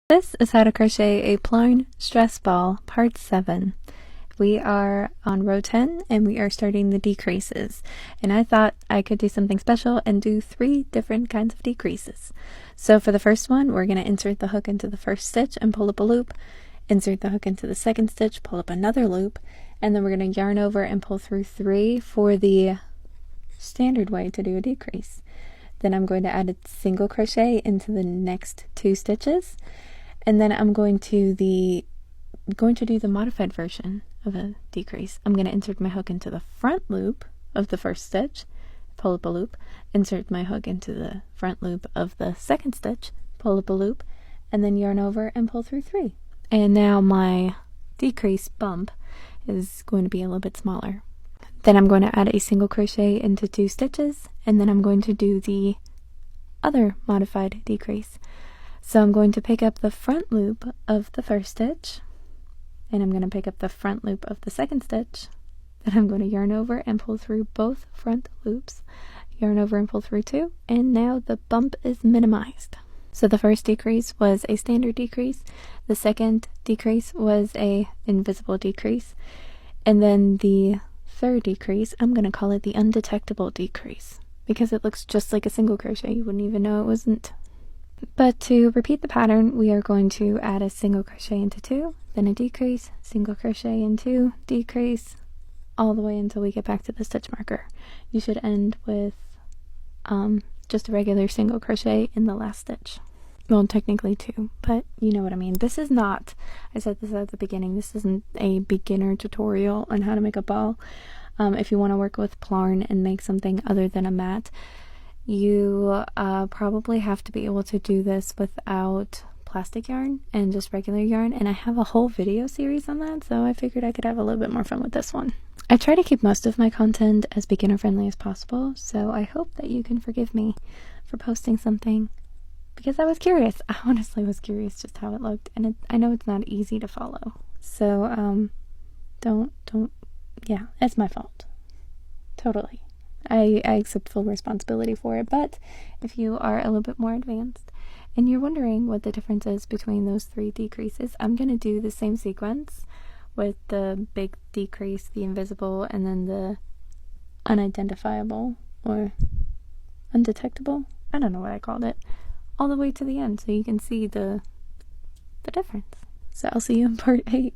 This is how to crochet a Plarn stress ball part 7. We are on row 10 and we are starting the decreases, and I thought I could do something special and do 3 different kinds of decreases. So for the first one, we're going to insert the hook into the first stitch and pull up a loop, insert the hook into the second stitch, pull up another loop, and then we're going to yarn over and pull through 3 for the standard way to do a decrease. Then I'm going to add a single crochet into the next 2 stitches. And then I'm going to do the modified version of a decrease. I'm going to insert my hook into the front loop of the first stitch, pull up a loop, insert my hook into the front loop of the second stitch, pull up a loop, and then yarn over and pull through 3. And now my decrease bump is going to be a little bit smaller. Then I'm going to add a single crochet into 2 stitches, and then I'm going to do the other modified decrease. So I'm going to pick up the front loop of the first stitch, and I'm going to pick up the front loop of the second stitch, then I'm going to yarn over and pull through both front loops, yarn over and pull through 2, and now the bump is minimized. So the first decrease was a standard decrease, the second decrease was a invisible decrease, and then the third decrease, I'm going to call it the undetectable decrease, because it looks just like a single crochet. You wouldn't even know it wasn't. But to repeat the pattern, we are going to add a single crochet into 2, then a decrease, single crochet into, decrease, all the way until we get back to the stitch marker. You should end with just a regular single crochet in the last stitch. Well, technically 2, but you know what I mean. This is not, I said this at the beginning, this isn't a beginner tutorial on how to make a ball. If you want to work with Plarn and make something other than a mat, you probably have to be able to do this without plastic yarn and just regular yarn, and I have a whole video series on that, so I figured I could have a little bit more fun with this one. I try to keep most of my content as beginner friendly as possible, so I hope that you can forgive me for posting something, because I was curious. I honestly was curious just how it looked, and I know it's not easy to follow, so yeah, it's my fault. Totally. I accept full responsibility for it, but if you are a little bit more advanced and you're wondering what the difference is between those 3 decreases, I'm going to do the same sequence with the big decrease, the invisible, and then the unidentifiable or undetectable. I don't know what I called it. All the way to the end so you can see the difference. So I'll see you in part 8.